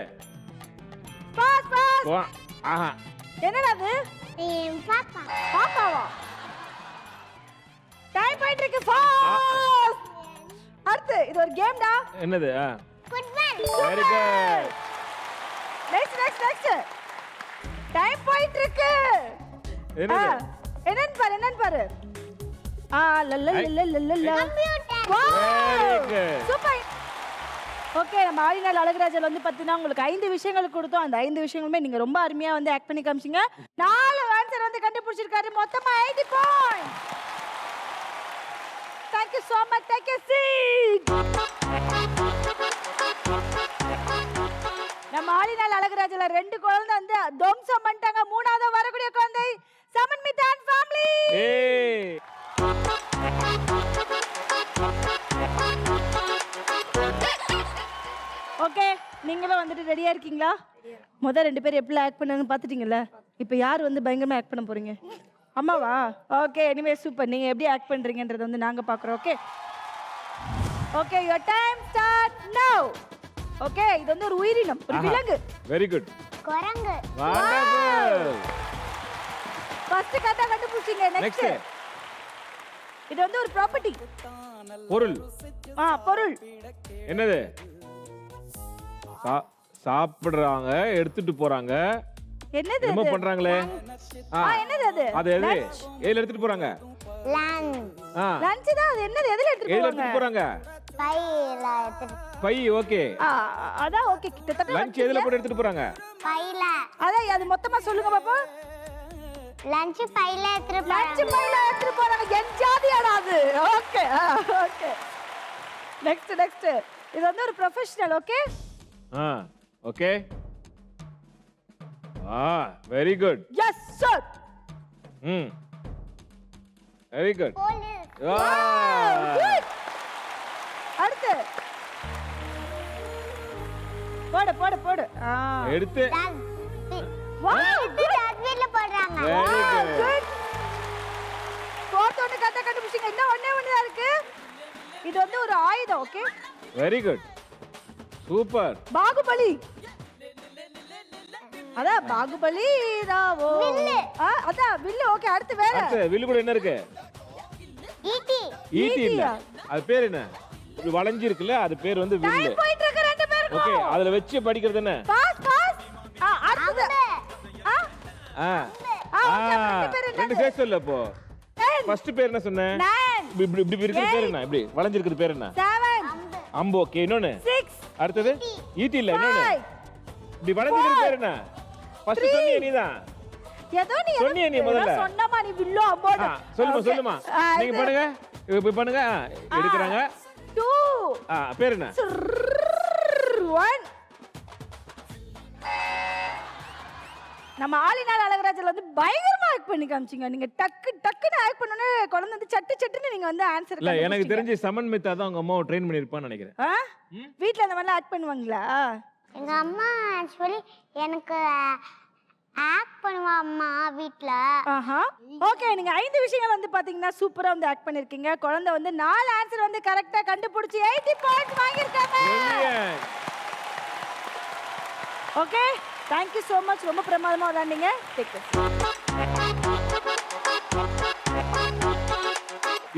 Fast fast. ஆஹா என்னடா அது? பாப்பா. பாப்பாவா? டைம் போயிட்டு இருக்கு. ஃபாஸ்ட். அடுத்து இது ஒரு கேம்டா. என்னது? Football. Very good. Next time போயிட்டு இருக்கு. என்னது? என்னன்னு பாரு. லல்லல்லல்லல்லல்ல. Computer. Very good. Super. Okay நம்ம ஆளினால் அழகராஜால வந்து பார்த்தீங்கன்னா உங்களுக்கு 5 விஷயங்கள் கொடுத்தோம். அந்த 5 விஷயங்களுமே நீங்க ரொம்ப அருமையா வந்து ஆக்ட் பண்ணி காமிச்சீங்க. 4 ஆன்சர் வந்து கண்டுபிடிச்சிருக்காரு. மொத்தமா 80 points. Thank you so much. Take a seat. நம்ம ஆளினால் அழகராஜால 2 குழந்தை வந்து தம்சம் பண்ணிட்டாங்க. 3ஆவது வரக்கூடிய குழந்தை சமன்மிதா அண்ட் ஃபேமிலி. ஏய் ஓகே நீங்களும் வந்துட்டு ரெடியா இருக்கீங்களா? முதல் 2 பேர் எப்படி ஆக்ட் பண்ணாங்கன்னு பார்த்துட்டீங்கல்ல. இப்போ யார் வந்து பயங்கரமா ஆக்ட் பண்ண போறீங்க? அம்மாவா? Okay anyway super. நீங்க எப்படி ஆக்ட் பண்றீங்கன்றத வந்து நாங்க பார்க்குறோம். Okay okay your time start now. Okay இது வந்து ஒரு உயிரினம், ஒரு விலங்கு. Very good. குரங்கு. வண்டர்ஃபுல். ஃபர்ஸ்ட் கரெக்ட்டா கண்டுபிடிச்சீங்க. நெக்ஸ்ட் இது வந்து ஒரு ப்ராப்பர்ட்டி. பொருள். பொருள். என்னது? சாப்பிடுறாங்க, எடுத்துட்டு போறாங்க. என்னது? என்ன பண்றாங்களே? என்னது அது? அது எது? எதுல எடுத்துட்டு போறாங்க? லஞ்ச். லஞ்ச் தான். அது என்னது? எதுல எடுத்துட்டு போறாங்க? பையில எடுத்துட்டு. பை. ஓகே அதான் ஓகே. கிட்டத்தட்ட லஞ்ச் எதுல போட்டு எடுத்துட்டு போறாங்க? பையில. அதான் அது மொத்தமா சொல்லுங்க பாப்பா. லஞ்ச் பையில எடுத்துட்டு. லஞ்ச் பையில எடுத்துட்டு போறாங்க. என் ஜாதியாடா அது. ஓகே ஓகே நெக்ஸ்ட் இது வந்து ஒரு professional. Okay okay. Very good. Yes sir. Very good. அடுத்து போடு போடு போடு. எடுத்து வாவ் டஸ்ட்பின்ல போடுறாங்க. Very good. போட்டு ஒன்று கரெக்டாக கண்டுபிடிச்சிங்க. இன்னும் ஒண்ணே தான் இருக்கு. இது வந்து ஒரு ஆயுதம். Okay very good. Super. Baahubali. அதான் பாகுபலி ராவோ. அதான் வில்லு. ஓகே அடுத்து வேற. அடுத்து வில்லு கூட என்ன இருக்கு? ஈட்டி. ஈட்டி இல்ல. அது பேர் என்ன? இது வளைஞ்சி இருக்குல்ல, அது பேர் வந்து வில்லு. டைம் போயிட்டு இருக்கு ரெண்டு பேருக்கும். ஓகே, அதுல வெச்சு படிக்கிறது என்ன? Pass pass. அடுத்து ரெண்டு சேர்த்து சொல்லு அப்போ. ஃபர்ஸ்ட் பேர் என்ன சொன்ன? இப்படி இப்படி இருக்கிற பேர் என்ன? இப்படி வளைஞ்சி இருக்கிறது பேர் என்ன? 7 அம்பு. ஓகே, இன்னொன்னு 6 அடுத்தது ஈட்டி இல்ல, இன்னொன்னு இப்படி வளைஞ்சி இருக்கிறது பேர் என்ன? ஃபர்ஸ்ட் சொன்னியே நீதான். ஏதோ நீ சொன்னியே நீ முதல்ல. சொன்னமா நீ வில்லோ அம்போட. சொல்லுமா நீங்க பண்ணுங்க. இப்ப பண்ணுங்க. எடுக்கறாங்க. 2 பேர் என்ன? 1. நம்ம ஆளினால் அழகராஜ்ல வந்து பயங்கரமா ஆக்ட் பண்ணி காமிச்சீங்க. நீங்க டக்குன்னு ஆக்ட் பண்ணனே குழந்தை வந்து சட்டுன்னு நீங்க வந்து ஆன்சர். இல்ல, எனக்கு தெரிஞ்சு சமன் மித்தா தான் உங்க அம்மாவை ட்ரெயின் பண்ணிருப்பான்னு நினைக்கிறேன். வீட்ல அந்த மாதிரி ஆக்ட் பண்ணுவாங்களா? எங்க அம்மா ஆக்சுவலி எனக்கு ஆக்ட் பண்ணுவா அம்மா வீட்ல. ஓகே, நீங்க 5 விஷயங்கள் வந்து பாத்தீங்கன்னா சூப்பரா வந்து ஆக்ட் பண்ணிருக்கீங்க. குழந்தை வந்து 4 ஆன்சர் வந்து கரெக்ட்டா கண்டுபிடிச்சு 80 பாயிண்ட்ஸ் வாங்கிருக்காங்க. Okay, thank you so much. ரொம்ப பிரமாதமா விளையாண்டீங்க. Take it.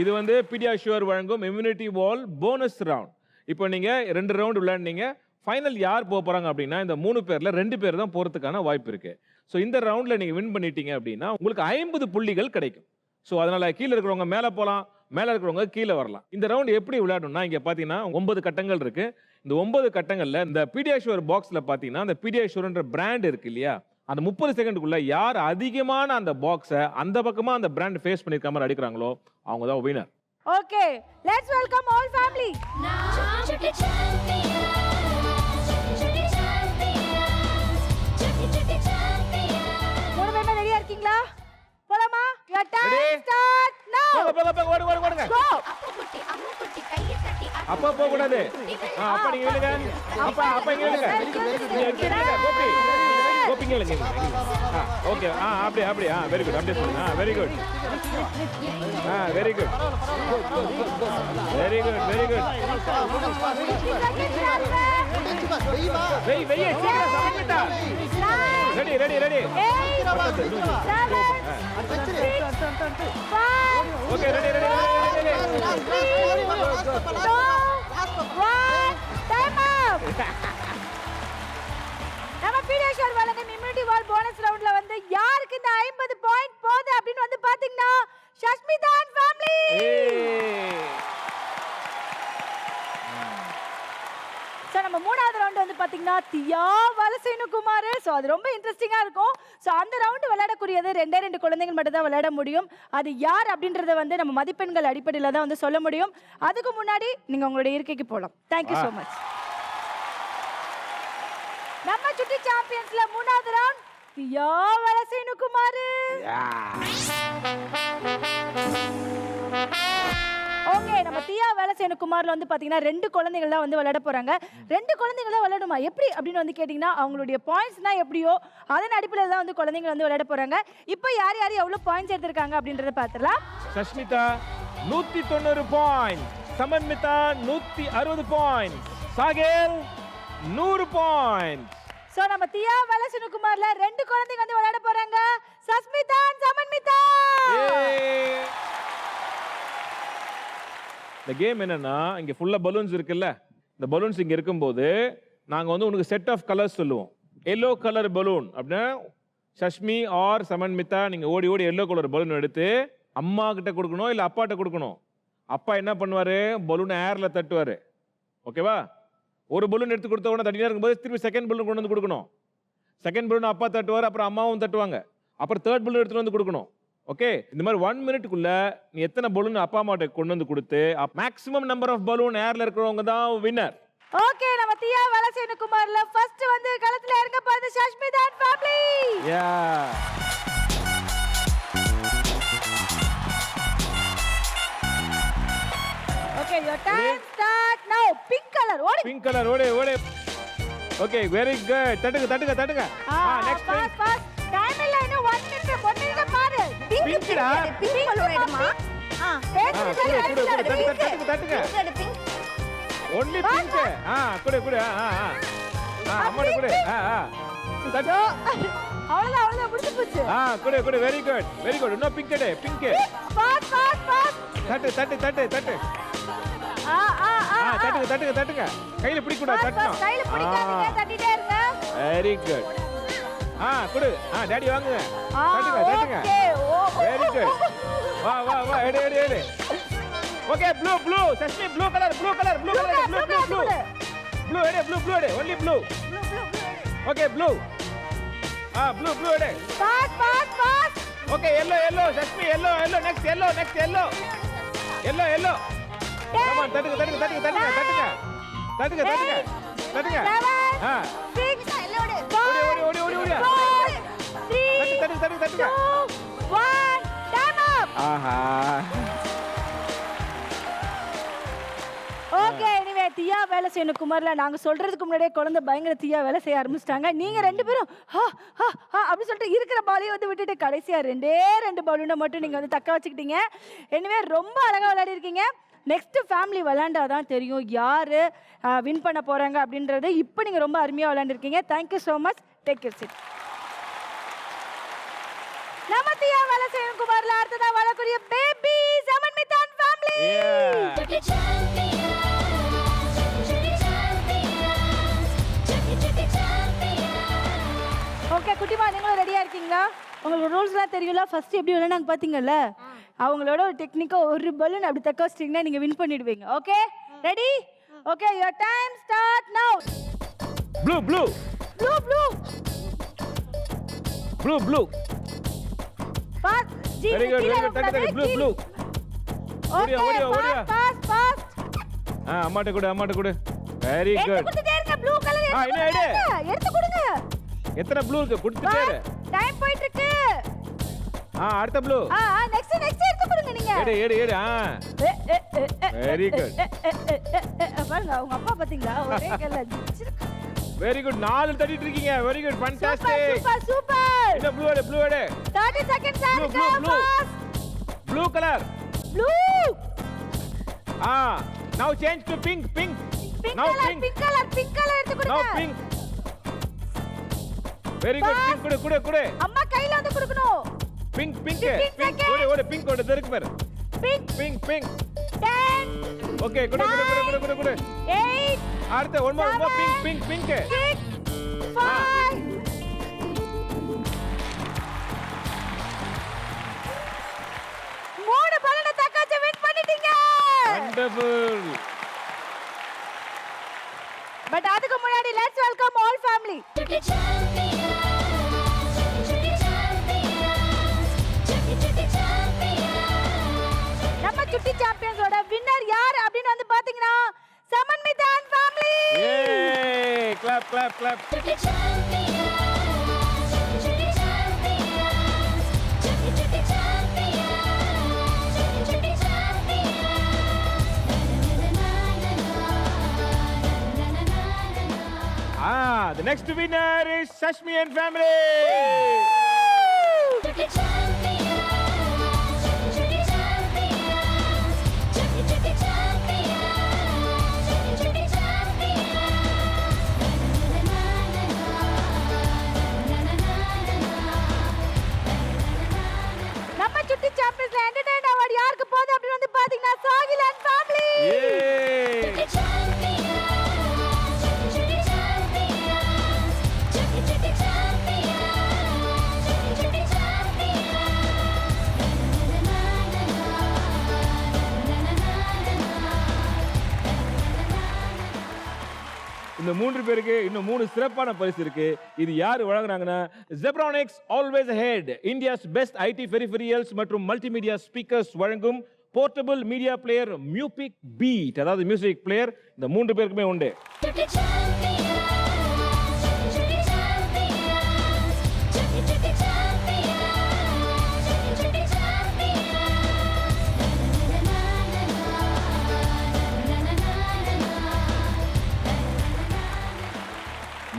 இது வந்து பீடியாஷுவர் வழங்கும் இம்யூனிட்டி வால் போனஸ் ரவுண்ட். இப்போ நீங்க 2 ரவுண்ட் விளையாடுனீங்க. ஃபைனல் யார் போக போறாங்க அப்படின்னா இந்த 3 பேர்ல 2 பேர் தான் போறதுக்கான வாய்ப்பு இருக்கு. ஸோ இந்த ரவுண்ட்ல நீங்க வின் பண்ணிட்டீங்க அப்படின்னா உங்களுக்கு 50 புள்ளிகள் கிடைக்கும். ஸோ அதனால கீழே இருக்கிறவங்க மேலே போகலாம், மேலே இருக்கிறவங்க கீழே வரலாம். இந்த ரவுண்ட் எப்படி விளையாடணும்னா இங்க பாத்தீங்கன்னா 9 கட்டங்கள் இருக்கு. இந்த 9 கட்டங்கள்ல இந்த பீடியாஷுவர் பாக்ஸ்ல பாத்தீங்கன்னா இந்த பீடியாஷுவர்ன்ற பிராண்ட் இருக்கு இல்லையா, அந்த 30 செகண்டுக்குள்ள யார் அதிகமான அந்த பாக்ஸை அந்த பக்கமா அந்த பிராண்ட் ஃபேஸ் பண்ணிருக்க மாதிரி அடிக்கிறாங்களோ அவங்க தான் winner. Okay, let's welcome all family. மூணு பேருமே ரெடியா இருக்கீங்களா? போலாமா? யுவர் டைம் ஸ்டார்ட் நவ. ஓடுங்க. அப்பா போக கூடாது. அப்பா நீங்க விடுங்க. அப்பா இங்க விடுங்க. கோபி இங்க இல்லங்க. ஓகே. அப்படியே வெரி குட். அப்படியே சொல்லுங்க. Very good. Very good. வெய் சீக்கிரம் சமைக்கிட்டா. ரெடி. Okay, ready. நம்ம பீடியாஷுவர் வழங்கும் இம்யூனிட்டி வால் போனஸ் ரவுண்ட்ல வந்து யாருக்கு இந்த 50 பாயிண்ட் போகுது அப்படின்னு வந்து பாத்தீங்கன்னா சஷ்மிதா அண்ட் ஃபேமிலி. சோ நம்ம மூணாவது ரவுண்ட் வந்து பாத்தீங்கன்னா தியா வலசேனுகுமார். சோ அது ரொம்ப இன்ட்ரெஸ்டிங்கா இருக்கும். சோ அந்த ரவுண்ட் விளையாடக்கூடியது 2 குழந்தைகள் மட்டும் தான் விளையாட முடியும். அது யார் அப்படின்றத வந்து நம்ம மதிப்பெண்கள் அடிப்படையில் தான் வந்து சொல்ல முடியும். அதுக்கு முன்னாடி நீங்க உங்களுடைய இருக்கைக்கு போலாம். Thank you so much. நம்ம சுட்டி சாம்பியன்ஸ்ல மூணாவது ரவுண்ட் தியா வலசேனுகுமார். ஓகே, நம்ம தியா வலசேனுகுமார்ல வந்து பாத்தீங்கன்னா 2 குழந்தைகள் தான் வந்து விளையாட போறாங்க. 2 குழந்தைகள் தான் விளையாடுமா எப்படி அப்படின்னு வந்து கேட்டீங்கன்னா அவங்களுடைய பாயிண்ட்ஸ்னா எப்படியோ அதன் அடிப்படையில் தான் வந்து குழந்தைகள் வந்து விளையாட போறாங்க. இப்போ யார் எவ்வளவு பாயிண்ட்ஸ் எடுத்திருக்காங்க அப்படின்றத பார்த்துடலாம். Sashmitha 190 point, Samanmitha 160 point, Sahil 100 point. So நம்ம தியா வலசேனுகுமார்ல 2 குழந்தைங்க வந்து விளையாட போறாங்க. சஸ்மிதா and சமன்மிதா. இந்த கேம் என்னன்னா இங்க ஃபுல்லா பலூன்ஸ் இருக்குல்ல, இந்த பலூன்ஸ் இங்க இருக்கும்போது நாங்க வந்து உனக்கு செட் ஆஃப் கலர்ஸ் சொல்லுவோம். எல்லோ கலர் பலூன் அப்படின்னா சஷ்மி ஆர் சமன்மிதா நீங்க ஓடி எல்லோ கலர் பலூன் எடுத்து அம்மா கிட்ட கொடுக்கணும் இல்ல அப்பாட்ட கொடுக்கணும். அப்பா என்ன பண்ணுவாரு, பலூன் ஏர்ல தட்டுவாரு. ஓகேவா? ஒரு பலூன் எடுத்து கொடுத்த உடனே தட்டினா இருக்கும்போது திருப்பி செகண்ட் பலூன் கொண்டு வந்து கொடுக்கணும். செகண்ட் பலூன் அப்பா தட்டுவார், அப்புறம் அம்மாவும் தட்டுவாங்க, அப்புறம் தேர்ட் பலூன் எடுத்துட்டு வந்து கொடுக்கணும். ஓகே, இந்த மாதிரி 1 மினிட்டுக்குள்ள நீ எத்தனை பலூன் அப்பா அம்மாட்ட கொண்டு வந்து கொடுத்து மேக்ஸிமம் நம்பர் ஆஃப் பலூன் ஏர்ல இருக்கிறவங்க தான் வின்னர். ஓகே நம்ம தியா வலசேன குமார்ல ஃபர்ஸ்ட் வந்து களத்துல இறங்க போறது Sashmitha and family. Yeah okay your time start now. Pink colour ஓடு. பிங்க் கலர் ஓடு ஓடு. Okay very good. தட்டுங்க தட்டுங்க தட்டுங்க. Next pass pass. டைம் இல்ல இன்னும் 1 minute பாரு. பிங்க்டா. பிங்க் கலர்மா. தட்டுங்க தட்டுங்க. Only pink. குடு குடு. அம்மாட குடு. தட்டு. அவ்வளவுதான் முடிஞ்சு போச்சு. குடு குடு வெரி குட் வெரி குட். இன்னும் pink day pink. Pass pass pass. தட்டு தட்டு தட்டு தட்டு. தட்டுங்க தட்டுங்க தட்டுங்க. கையில பிடிக்க கூடாது தட்டணும். கையில பிடிக்காதீங்க தட்டிட்டே இருங்க. Very good. குடு. டாடி வாங்குங்க. தட்டுங்க தட்டுங்க. Very good. வா வா வா எடு எடு எடு. Okay blue blue Sashmi blue colour blue colour blue colour blue blue blue. Blue எடு ப்ளூ ப்ளூ எடு only blue. Okay blue. Blue blue எடு. Pass pass pass. Okay yellow yellow Sashmi yellow yellow next yellow yellow. yellow. Come on தட்டுங்க தட்டுங்க தட்டுங்க தட்டுங்க தட்டுங்க. தட்டுங்க தட்டுங்க. தட்டுங்க. 6 எல்லோடு. ஓடி ஓடி ஓடி ஓடி. 3 தட்டு தட்டு தட்டுங்க. 1 டைம் அப். ஆஹா. ஓகே எனிவே தியா வேலை செய்யணும் குமார்ல நாங்க சொல்றதுக்கு முன்னாடியே குழந்தை பயங்கர தியா வேலை செய்ய ஆரம்பிச்சிட்டாங்க. நீங்க ரெண்டு பேரும் அப்படி சொல்லிட்டு இருக்கிற பாலையும் வந்து விட்டுட்டு கடைசியா 2 பலூனை மட்டும் நீங்க வந்து தக்க வச்சுக்கிட்டீங்க. எனிவே ரொம்ப அழகா விளையாடி இருக்கீங்க. நெக்ஸ்ட் ஃபேமிலி விளையாண்டாதான் தெரியும் யாரு வின் பண்ண போறாங்க அப்படின்றது. இப்போ நீங்க ரொம்ப அருமையா விளையாண்டுருக்கீங்க. Thank you so much. Take care சிட். நம்ம தியா வேலை செய்யணும் குமார்ல அடுத்ததா வரக்கூடிய baby Samanmitha and family. Okay குட்டிமா நீங்களும் ரெடியா இருக்கீங்களா? உங்களுக்கு ரூல்ஸ்லாம் தெரியும்ல. ஃபர்ஸ்ட் எப்படி விளையாண்டாங்க பாத்தீங்கல்ல, அவங்களோட ஒரு டெக்னிக்கா ஒரு பலூன் அப்படி தக்க வச்சிட்டீங்கன்னா நீங்க வின் பண்ணிடுவீங்க. Okay ready? Okay your time start now. Blue blue blue blue blue blue. Pass ji. Very good very good. தட்டு ப்ளூ ப்ளூ. ஓடியா ஓடியா ஓடியா. Pass pass. அம்மாட்ட கொடு அம்மாட்ட கொடு. Very good. எடுத்துட்டே இருங்க ப்ளூ கலர். இன்னும் எடு. எடுத்து கொடுங்க. எத்தனை ப்ளூ இருக்கு? கொடுத்துட்டே இரு. டைம் போயிட்டு இருக்கு. அடுத்த ப்ளூ. நெக்ஸ்ட் எடுத்து கொடுங்க நீங்க. எடு எடு எடு. Very good. பாருங்க அவங்க அப்பா பாத்தீங்களா ஒரே கல்ல. Very good. 4 தட்டிட்டு இருக்கீங்க. Very good fantastic. Super super. இந்த ப்ளூ எடு ப்ளூ எடு. 30 seconds ஆகுது. Blue blue colour. Blue. now change to pink pink. now pink. pink color எடுத்து கொடுங்க. now pink. Very good. pink குடு குடு குடு. அம்மா கையில வந்து கொடுக்கணும். pink pink pink ஓடு ஓடு pink ஓடு இருக்கு பாரு. pink pink 10. ஓகே குடு குடு குடு குடு குடு குடு. 8. அடுத்து one more pink 6 5. மூணு பலனை தக்காச்ச வின் பண்ணிட்டீங்க. wonderful. பட் அதுக்கு முன்னாடி லெட்ஸ் வெல்கம் ஆல் ஃபேமிலி. நம்ம சுட்டி சாம்பியன்ஸோட வின்னர் யார் அப்படின்னு வந்து பாத்தீங்கன்னா Samanmitha and family. Yay! Clap clap clap. The next winner is Sashmi and family. நம்ம சுட்டி சாம்பியன்ஸ்ல என்டர்டெயின் அவார்ட் யாருக்கு போகுது அப்படின்னு வந்து பாத்தீங்கன்னா சாகில் அண்ட் ஃபேமிலி. இந்த 3 பேருக்கு இன்னும் 3 சிறப்பான பரிசு இருக்கு. இது யார் வழங்குறாங்கன்னா Zebronics Always Ahead, India's best IT peripherals மற்றும் மல்டிமீடியா ஸ்பீக்கர்ஸ் வழங்கும் போர்ட்டபிள் மீடியா பிளேயர் மியூபிக் பீட், அதாவது மியூசிக் பிளேயர். இந்த 3 பேருக்குமே உண்டு.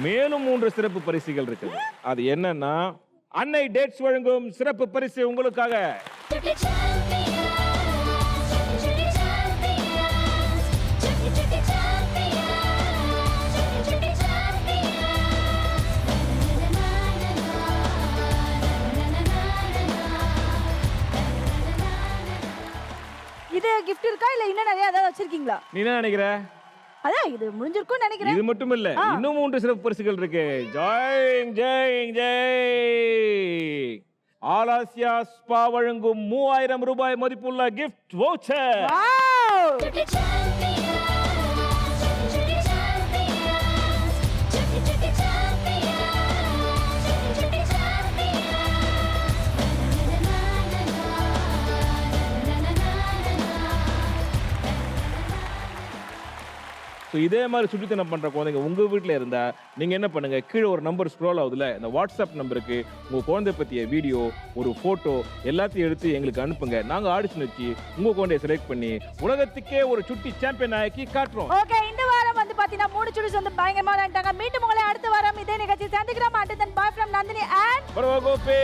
மேலும் 3 சிறப்பு பரிசுகள் இருக்குது. அது என்னன்னா, அன்னை டேட்ஸ் வழங்கும் சிறப்பு பரிசு உங்களுக்காக. இது கிஃப்ட் இருக்கா இல்ல இன்னும் நிறைய ஏதாவது வச்சிருக்கீங்களா? நீ என்ன நினைக்கிற? அதான் இது முடிஞ்சிருக்கும்னு நினைக்கிறேன். இது மட்டும் இல்ல, இன்னும் 3 சிறப்பு பரிசுகள் இருக்கு. ஜெய் ஜெய் ஜெய். ஆல் ஆசியா ஸ்பா வழங்கும் 3000 ரூபாய் மதிப்புள்ள கிஃப்ட் வவுச்சர். ஸோ இதே மாதிரி சுட்டித்தனம் பண்ணுற குழந்தைங்க உங்கள் வீட்டில் இருந்தால் நீங்கள் என்ன பண்ணுங்கள், கீழே ஒரு நம்பர் ஸ்க்ரோல் ஆகுதுல, இந்த வாட்ஸ்அப் நம்பருக்கு உங்கள் குழந்தை பற்றிய வீடியோ, ஒரு ஃபோட்டோ எல்லாத்தையும் எடுத்து எங்களுக்கு அனுப்புங்க. நாங்கள் ஆடிஷன் வச்சு உங்கள் குழந்தைய செலக்ட் பண்ணி உலகத்துக்கே ஒரு சுட்டி சாம்பியன் ஆக்கி காட்டுறோம். ஓகே, இந்த வாரம் வந்து பார்த்தீங்கன்னா 3 சுட்டிஸ் வந்து பயங்கரமா விளையாண்டாங்க. மீண்டும் உங்களை அடுத்த வாரம் இதே நிகழ்ச்சி சந்திக்கிறோம். And then bye from Nandini and பரவகோபே.